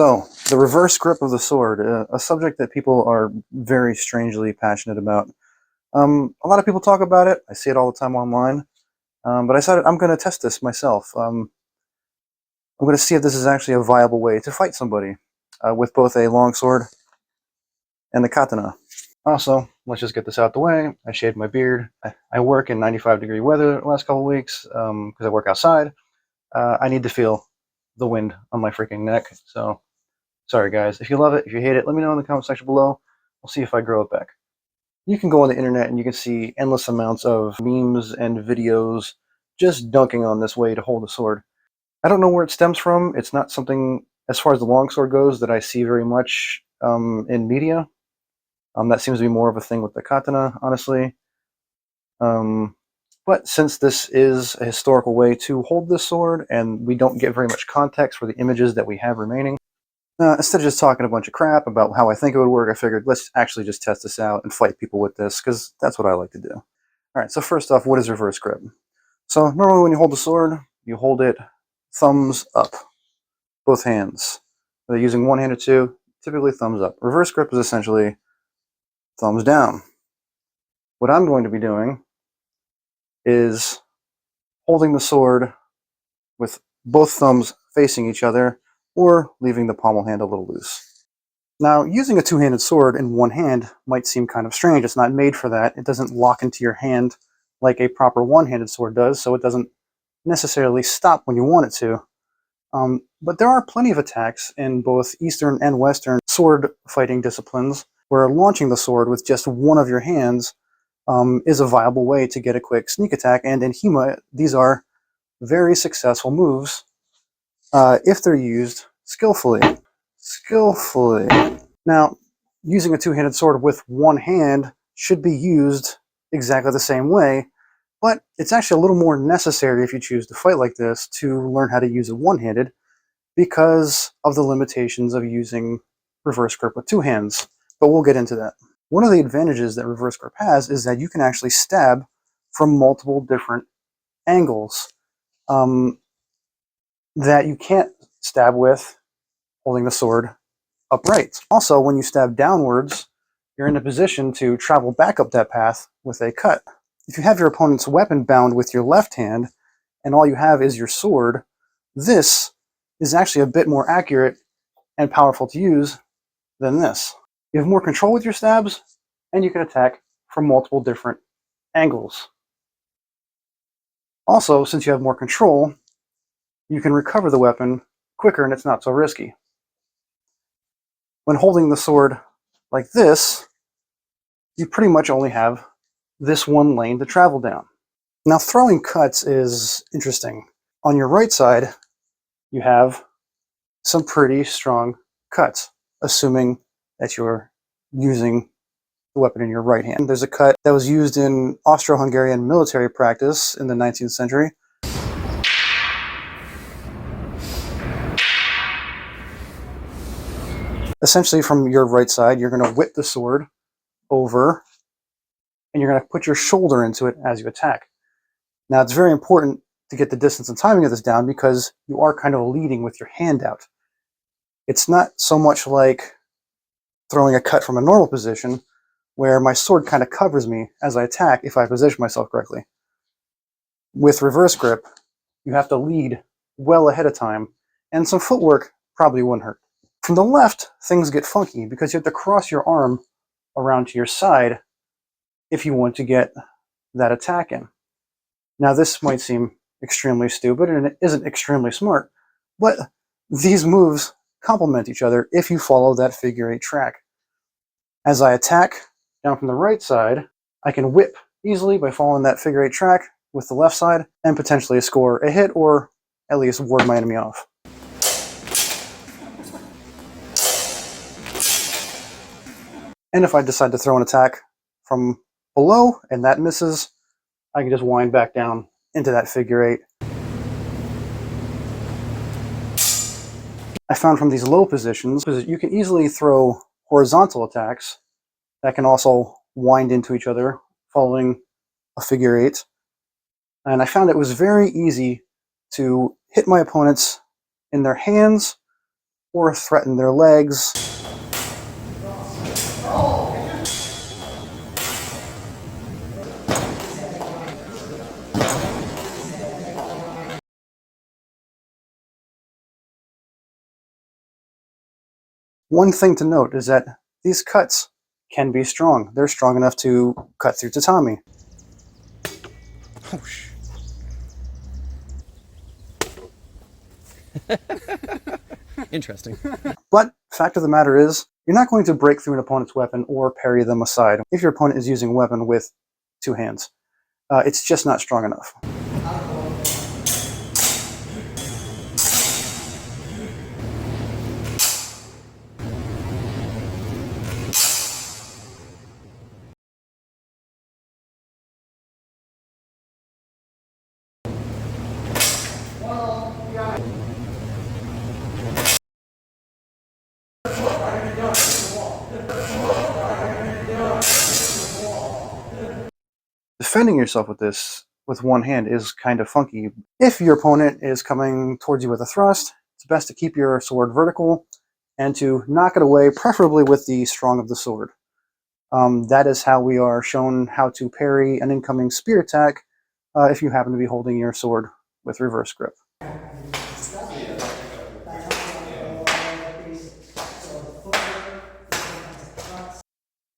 So, the reverse grip of the sword, a subject that people are very strangely passionate about. A lot of people talk about it. I see it all the time online. But I decided I'm going to test this myself. I'm going to see if this is actually a viable way to fight somebody with both a longsword and the katana. Also, let's just get this out the way. I shaved my beard. I work in 95-degree weather the last couple of weeks because I work outside. I need to feel the wind on my freaking neck. So, sorry guys. If you love it, if you hate it, let me know in the comment section below. We'll see if I grow it back. You can go on the internet and you can see endless amounts of memes and videos just dunking on this way to hold a sword. I don't know where it stems from. It's not something, as far as the longsword goes, that I see very much in media. That seems to be more of a thing with the katana, honestly. But since this is a historical way to hold this sword, and we don't get very much context for the images that we have remaining, instead of just talking a bunch of crap about how I think it would work, I figured let's actually just test this out and fight people with this, because that's what I like to do. Alright, so first off, what is reverse grip? So normally when you hold the sword, you hold it thumbs up, both hands. Whether using one hand or two, typically thumbs up. Reverse grip is essentially thumbs down. What I'm going to be doing is holding the sword with both thumbs facing each other, or leaving the pommel hand a little loose. Now, using a two-handed sword in one hand might seem kind of strange. It's not made for that. It doesn't lock into your hand like a proper one-handed sword does, so it doesn't necessarily stop when you want it to. But there are plenty of attacks in both Eastern and Western sword fighting disciplines where launching the sword with just one of your hands is a viable way to get a quick sneak attack, and in HEMA, these are very successful moves if they're used skillfully. Now, using a two-handed sword with one hand should be used exactly the same way, but it's actually a little more necessary if you choose to fight like this to learn how to use it one-handed because of the limitations of using reverse grip with two hands. But we'll get into that. One of the advantages that reverse grip has is that you can actually stab from multiple different angles that you can't stab with holding the sword upright. Also, when you stab downwards, you're in a position to travel back up that path with a cut. If you have your opponent's weapon bound with your left hand, and all you have is your sword, this is actually a bit more accurate and powerful to use than this. You have more control with your stabs, and you can attack from multiple different angles. Also, since you have more control, you can recover the weapon quicker and it's not so risky. When holding the sword like this, you pretty much only have this one lane to travel down. Now, throwing cuts is interesting. On your right side, you have some pretty strong cuts, assuming that you're using the weapon in your right hand. There's a cut that was used in Austro-Hungarian military practice in the 19th century. Essentially, from your right side, you're going to whip the sword over, and you're going to put your shoulder into it as you attack. Now, it's very important to get the distance and timing of this down because you are kind of leading with your hand out. It's not so much like throwing a cut from a normal position where my sword kind of covers me as I attack if I position myself correctly. With reverse grip, you have to lead well ahead of time, and some footwork probably wouldn't hurt. From the left, things get funky because you have to cross your arm around to your side if you want to get that attack in. Now, this might seem extremely stupid and it isn't extremely smart, but these moves complement each other if you follow that figure-8 track. As I attack down from the right side, I can whip easily by following that figure-8 track with the left side and potentially score a hit or at least ward my enemy off. And if I decide to throw an attack from below and that misses, I can just wind back down into that figure-8. I found from these low positions, you can easily throw horizontal attacks that can also wind into each other following a figure-8. And I found it was very easy to hit my opponents in their hands or threaten their legs. One thing to note is that these cuts can be strong. They're strong enough to cut through tatami. Oh, sh. Interesting. But fact of the matter is, you're not going to break through an opponent's weapon or parry them aside if your opponent is using a weapon with two hands. It's just not strong enough. Defending yourself with this with one hand is kind of funky. If your opponent is coming towards you with a thrust, it's best to keep your sword vertical and to knock it away, preferably with the strong of the sword. That is how we are shown how to parry an incoming spear attack if you happen to be holding your sword with reverse grip.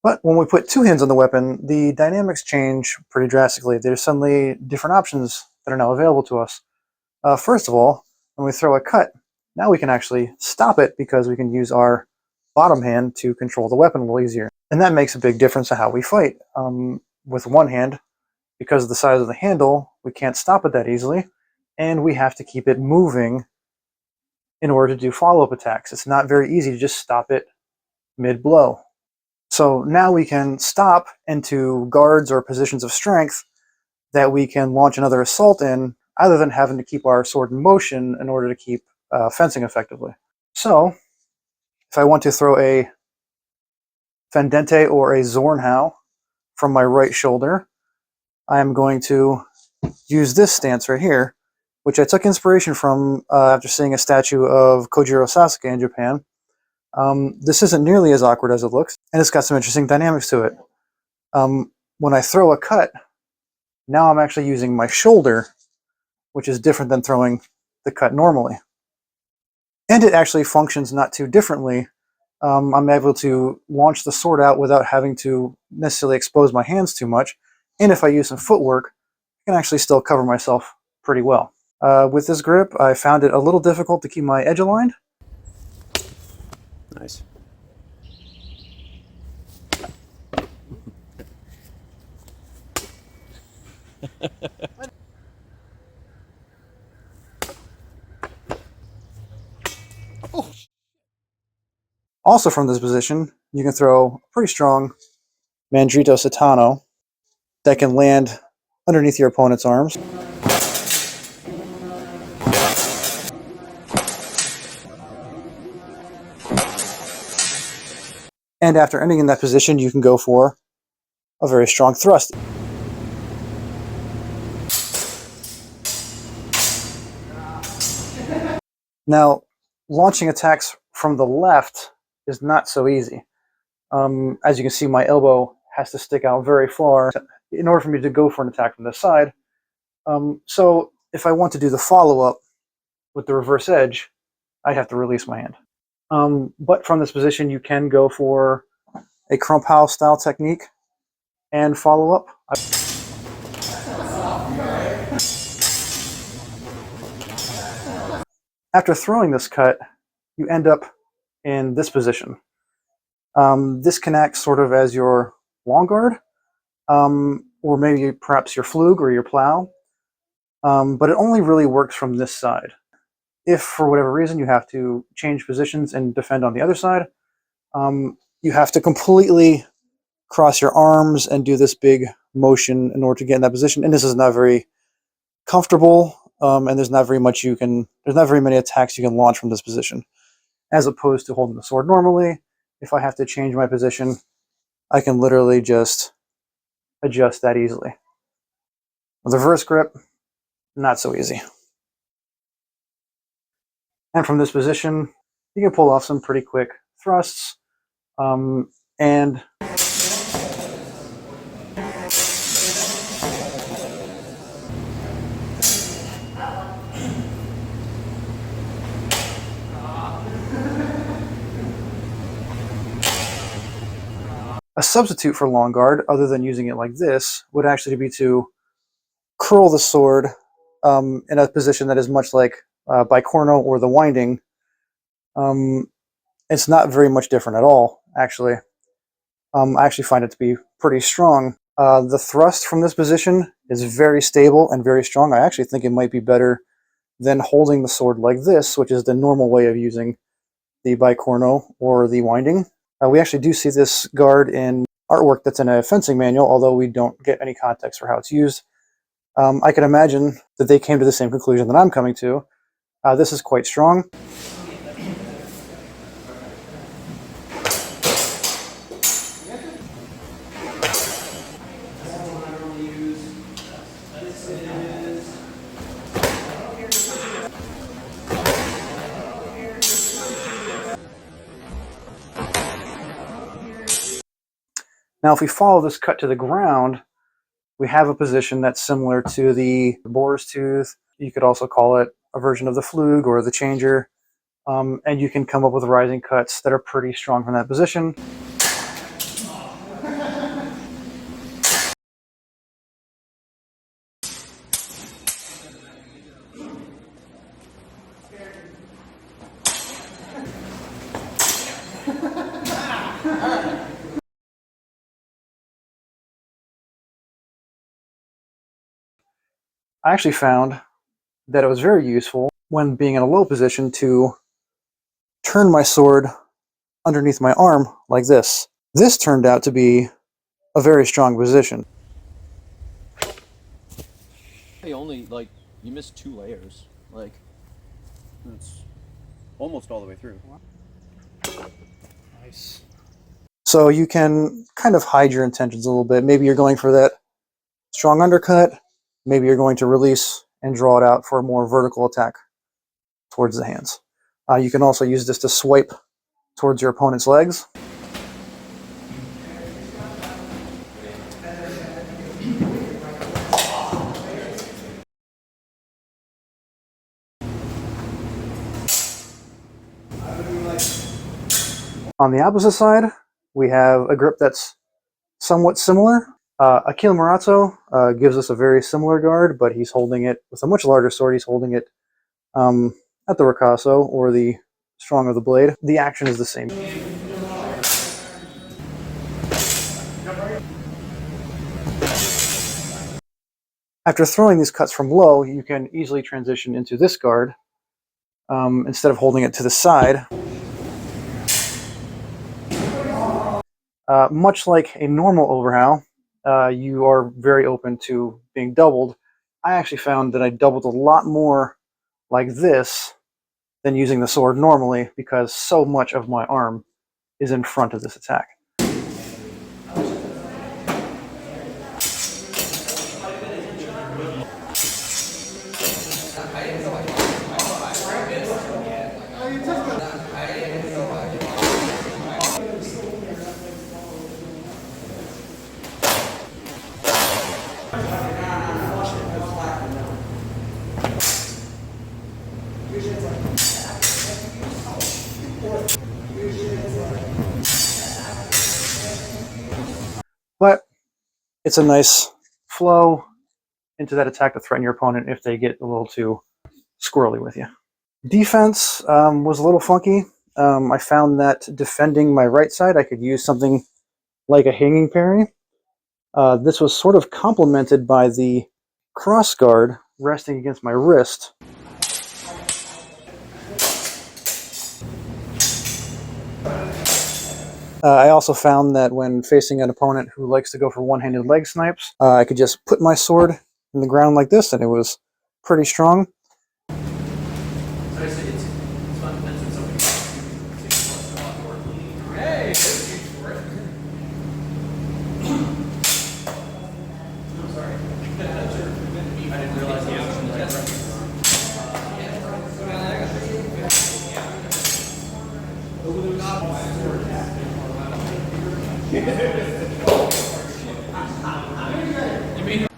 But when we put two hands on the weapon, the dynamics change pretty drastically. There's suddenly different options that are now available to us. First of all, when we throw a cut, now we can actually stop it because we can use our bottom hand to control the weapon a little easier. And that makes a big difference in how we fight. With one hand, because of the size of the handle, we can't stop it that easily, and we have to keep it moving in order to do follow-up attacks. It's not very easy to just stop it mid-blow. So now we can stop into guards or positions of strength that we can launch another assault in, other than having to keep our sword in motion in order to keep fencing effectively. So, if I want to throw a Fendente or a Zornhau from my right shoulder, I am going to use this stance right here, which I took inspiration from after seeing a statue of Kojiro Sasuke in Japan. This isn't nearly as awkward as it looks, and it's got some interesting dynamics to it. When I throw a cut, now I'm actually using my shoulder, which is different than throwing the cut normally. And it actually functions not too differently. I'm able to launch the sword out without having to necessarily expose my hands too much. And if I use some footwork, I can actually still cover myself pretty well. With this grip, I found it a little difficult to keep my edge aligned. Nice. Also from this position, you can throw a pretty strong Mandrito Satano that can land underneath your opponent's arms. And after ending in that position, you can go for a very strong thrust. Now, launching attacks from the left is not so easy. As you can see, my elbow has to stick out very far in order for me to go for an attack from this side. So if I want to do the follow-up with the reverse edge, I have to release my hand. But from this position, you can go for a Crump House style technique and follow up. After throwing this cut, you end up in this position. This can act sort of as your long guard, or maybe perhaps your flug or your plow, but it only really works from this side. If for whatever reason you have to change positions and defend on the other side, you have to completely cross your arms and do this big motion in order to get in that position, and this is not very comfortable, and there's not very many attacks you can launch from this position, as opposed to holding the sword normally. If I have to change my position, I can literally just adjust that easily. With reverse grip, not so easy. And from this position, You can pull off some pretty quick thrusts, and a substitute for long guard, other than using it like this, would actually be to curl the sword in a position that is much like bicorno or the winding. It's not very much different at all, actually. I actually find it to be pretty strong. The thrust from this position is very stable and very strong. I actually think it might be better than holding the sword like this, which is the normal way of using the bicorno or the winding. We actually do see this guard in artwork that's in a fencing manual, although we don't get any context for how it's used. I can imagine that they came to the same conclusion that I'm coming to. This is quite strong. Now, if we follow this cut to the ground, we have a position that's similar to the boar's tooth. You could also call it a version of the flug or the changer. And you can come up with rising cuts that are pretty strong from that position. I actually found that it was very useful when being in a low position to turn my sword underneath my arm like this. This turned out to be a very strong position. Hey, only, like, you missed 2 layers. Like, it's almost all the way through. Nice. So you can kind of hide your intentions a little bit. Maybe you're going for that strong undercut. Maybe you're going to release and draw it out for a more vertical attack towards the hands. You can also use this to swipe towards your opponent's legs. On the opposite side, we have a grip that's somewhat similar. A kinemaster gives us a very similar guard, but he's holding it with a much larger sword. He's holding it at the ricasso, or the strong of the blade. The action is the same. After throwing these cuts from low, you can easily transition into this guard instead of holding it to the side. Much like a normal overhow, you are very open to being doubled. I actually found that I doubled a lot more like this than using the sword normally, because so much of my arm is in front of this attack. But it's a nice flow into that attack to threaten your opponent if they get a little too squirrely with you. Defense was a little funky. I found that defending my right side, I could use something like a hanging parry. This was sort of complemented by the cross guard resting against my wrist. I also found that when facing an opponent who likes to go for one-handed leg snipes, I could just put my sword in the ground like this, and it was pretty strong.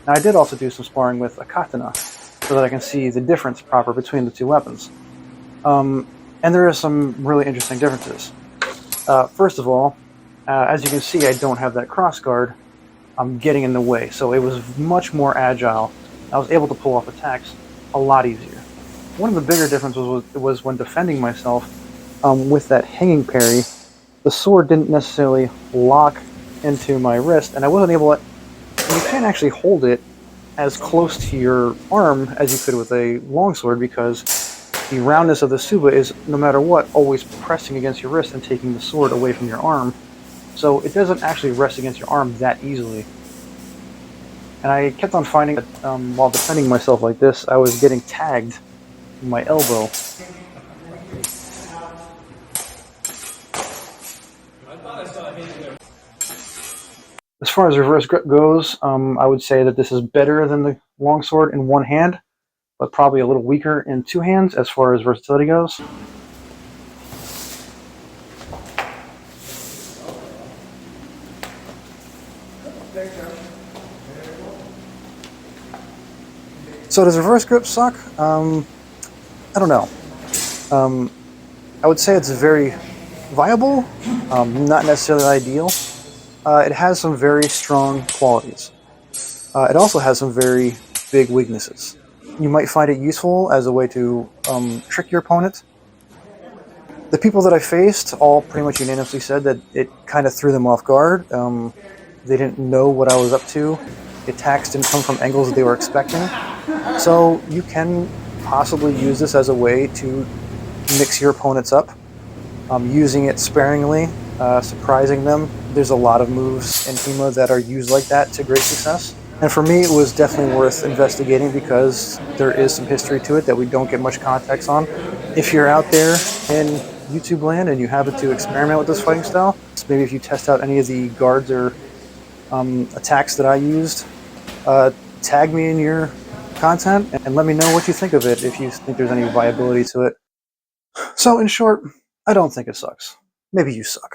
Now, I did also do some sparring with a katana so that I can see the difference proper between the two weapons. And there are some really interesting differences. First of all, as you can see, I don't have that cross guard. I'm getting in the way, so it was much more agile. I was able to pull off attacks a lot easier. One of the bigger differences was when defending myself with that hanging parry. The sword didn't necessarily lock into my wrist, and I wasn't able to. You can't actually hold it as close to your arm as you could with a longsword because the roundness of the tsuba is, no matter what, always pressing against your wrist and taking the sword away from your arm. So it doesn't actually rest against your arm that easily. And I kept on finding that while defending myself like this, I was getting tagged in my elbow. As far as reverse grip goes, I would say that this is better than the longsword in one hand, but probably a little weaker in two hands as far as versatility goes. So does reverse grip suck? I don't know. I would say it's very viable, not necessarily ideal. It has some very strong qualities. It also has some very big weaknesses. You might find it useful as a way to trick your opponent. The people that I faced all pretty much unanimously said that it kind of threw them off guard. They didn't know what I was up to. The attacks didn't come from angles that they were expecting. So you can possibly use this as a way to mix your opponents up, using it sparingly, surprising them. There's a lot of moves in HEMA that are used like that to great success. And for me, it was definitely worth investigating because there is some history to it that we don't get much context on. If you're out there in YouTube land and you happen to experiment with this fighting style, maybe if you test out any of the guards or attacks that I used, tag me in your content and let me know what you think of it if you think there's any viability to it. So in short, I don't think it sucks. Maybe you suck.